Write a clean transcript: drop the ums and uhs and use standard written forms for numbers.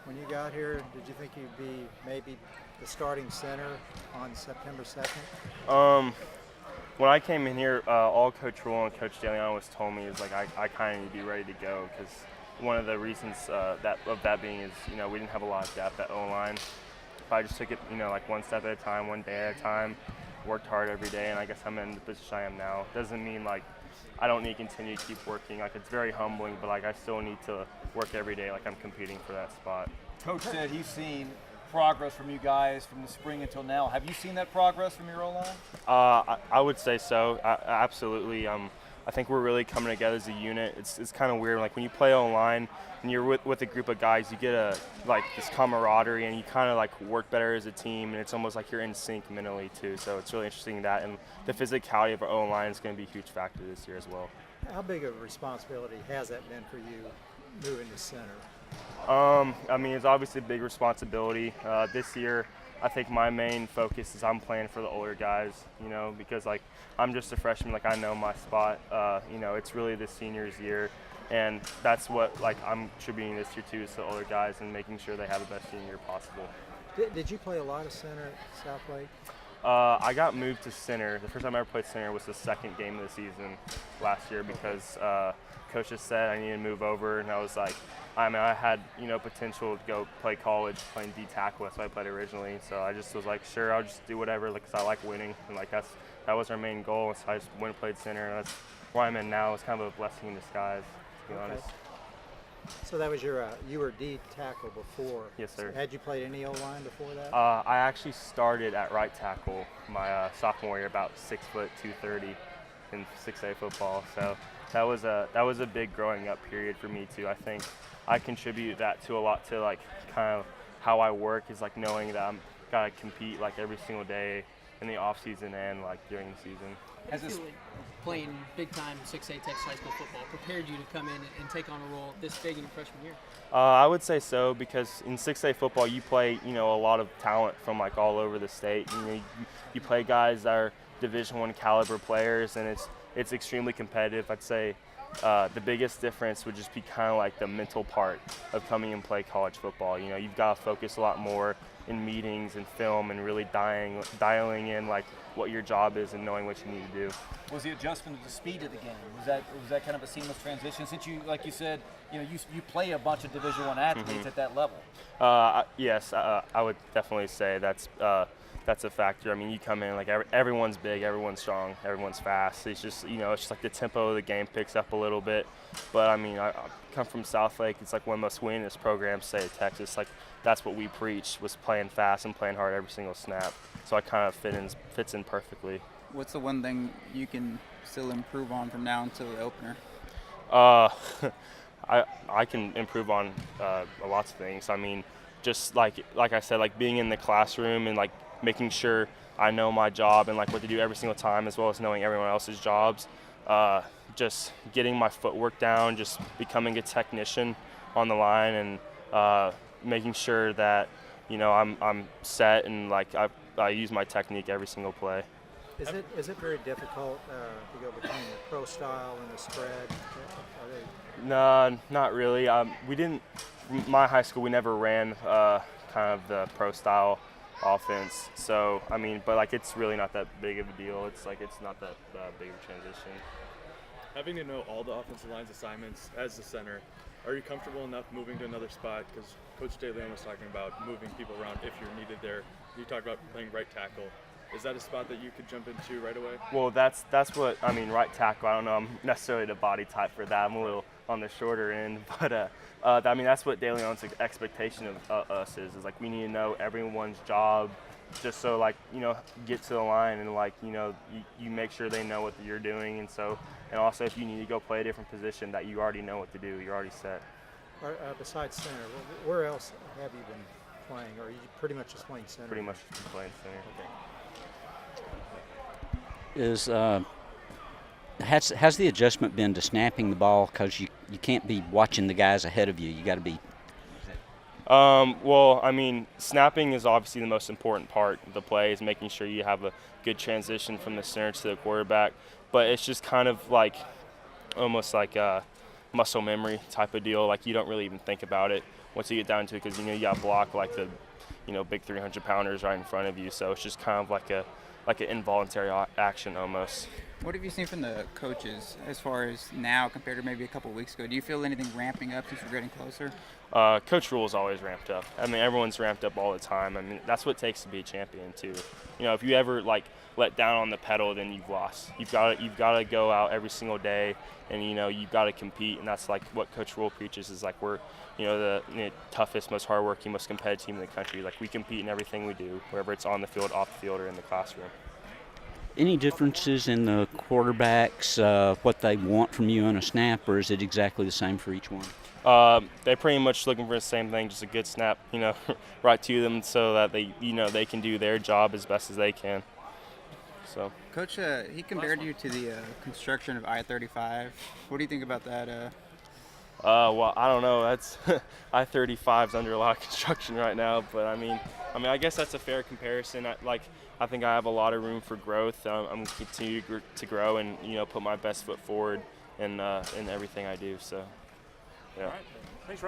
when you got here? Did you think you'd be maybe the starting center on September 2nd? When I came in here, all Coach Rule and Coach DeLeon was told me is like I kind of need to be ready to go, because one of the reasons that being is, we didn't have a lot of depth at O-line. But I just took it, like one step at a time, one day at a time, worked hard every day, and I guess I'm in the position I am now. Doesn't mean like I don't need to continue to keep working. Like, it's very humbling, but like I still need to work every day like I'm competing for that spot. Coach said he's seen progress from you guys from the spring until now. Have you seen that progress from your O-line? I would say so. Absolutely. I think we're really coming together as a unit. It's kind of weird. Like, when you play O-line and you're with a group of guys, you get this camaraderie, and you kind of like work better as a team, and it's almost like you're in sync mentally too. So it's really interesting that, and the physicality of our O-line is going to be a huge factor this year as well. How big of a responsibility has that been for you moving to center? I mean, it's obviously a big responsibility. This year, I think my main focus is I'm playing for the older guys, because like I'm just a freshman, like I know my spot. It's really the seniors' year, and that's what like I'm contributing this year to, is the older guys and making sure they have the best senior year possible. Did you play a lot of center at Southlake? I got moved to center. The first time I ever played center was the second game of the season last year, because Coach just said I needed to move over, and I was like, I had potential to go play college playing D tackle. That's what I played originally. So I just was like, sure, I'll just do whatever, because I like winning, and like that was our main goal. So I just went and played center, and that's where I'm in now. It's kind of a blessing in disguise, to be honest. So that was you were D tackle before. Yes, sir. So had you played any O-line before that? I actually started at right tackle my sophomore year, about 6 foot 230 in 6A football. So that was a big growing up period for me too. I think I contribute that to a lot, to like kind of how I work, is like knowing that I'm gotta compete like every single day in the off season and like during the season. Has this playing big time 6A Texas high school football prepared you to come in and take on a role this big in your freshman year? I would say so, because in 6A football you play a lot of talent from like all over the state. You play guys that are Division I caliber players, and it's extremely competitive. I'd say the biggest difference would just be kind of like the mental part of coming and play college football. You've got to focus a lot more in meetings and film, and really dialing in like what your job is and knowing what you need to do. Was the adjustment to the speed of the game, was that kind of a seamless transition, since you, like you said, you play a bunch of Division I athletes at that level? Yes, I would definitely say that's a factor. I mean, you come in like everyone's big, everyone's strong, everyone's fast. It's just it's just like the tempo of the game picks up a little bit. But I mean, I come from Southlake. It's like one of the most winningest programs, say, in Texas. Like, that's what we preach, was playing fast and playing hard every single snap. So I kind of fits in perfectly. What's the one thing you can still improve on from now until the opener? I can improve on lots of things. I mean, just like I said, like being in the classroom and like making sure I know my job and like what to do every single time, as well as knowing everyone else's jobs. Just getting my footwork down, just becoming a technician on the line, and making sure that I'm set, and like I use my technique every single play. Is it very difficult to go between the pro style and the spread? No, not really. My high school, we never ran kind of the pro style offense. So I mean, but like it's really not that big of a deal. It's not that big of a transition. Having to know all the offensive line's assignments as the center, are you comfortable enough moving to another spot? Because Coach DeLeon was talking about moving people around if you're needed there. You talked about playing right tackle. Is that a spot that you could jump into right away? Well, that's what I mean. Right tackle. I don't know. I'm necessarily the body type for that. I'm a little on the shorter end, but I mean that's what DeLeon's expectation of us is like we need to know everyone's job, just so like get to the line and like you make sure they know what you're doing, and also if you need to go play a different position, that you already know what to do. You're already set. Besides center, where else have you been playing, or are you pretty much just playing center? Pretty much just playing center. Okay. Has the adjustment been to snapping the ball, because you can't be watching the guys ahead of you? You got to be. Well, I mean, snapping is obviously the most important part of the play, is making sure you have a good transition from the center to the quarterback. But it's just kind of like almost like a muscle memory type of deal. Like you don't really even think about it. once you get down to it, because you got to block like the big 300-pounders right in front of you. So it's just kind of like an involuntary action almost. What have you seen from the coaches as far as now compared to maybe a couple of weeks ago? Do you feel anything ramping up since we're getting closer? Coach Rule's always ramped up. I mean, everyone's ramped up all the time. I mean, that's what it takes to be a champion too. If you ever let down on the pedal, then you've lost. You've got to go out every single day, and you've got to compete. And that's like what Coach Rule preaches is like we're the toughest, most hardworking, most competitive team in the country. Like we compete in everything we do, whether it's on the field, off the field, or in the classroom. Any differences in the quarterbacks, what they want from you on a snap, or is it exactly the same for each one? They're pretty much looking for the same thing, just a good snap, right to them, so that they can do their job as best as they can. So, Coach, he compared you to the construction of I-35. What do you think about that? well, I don't know. That's I-35's under a lot of construction right now, but I mean, I guess that's a fair comparison. I think I have a lot of room for growth. I'm going to continue to grow and put my best foot forward in everything I do. So, yeah. All right. Thanks, Ryan.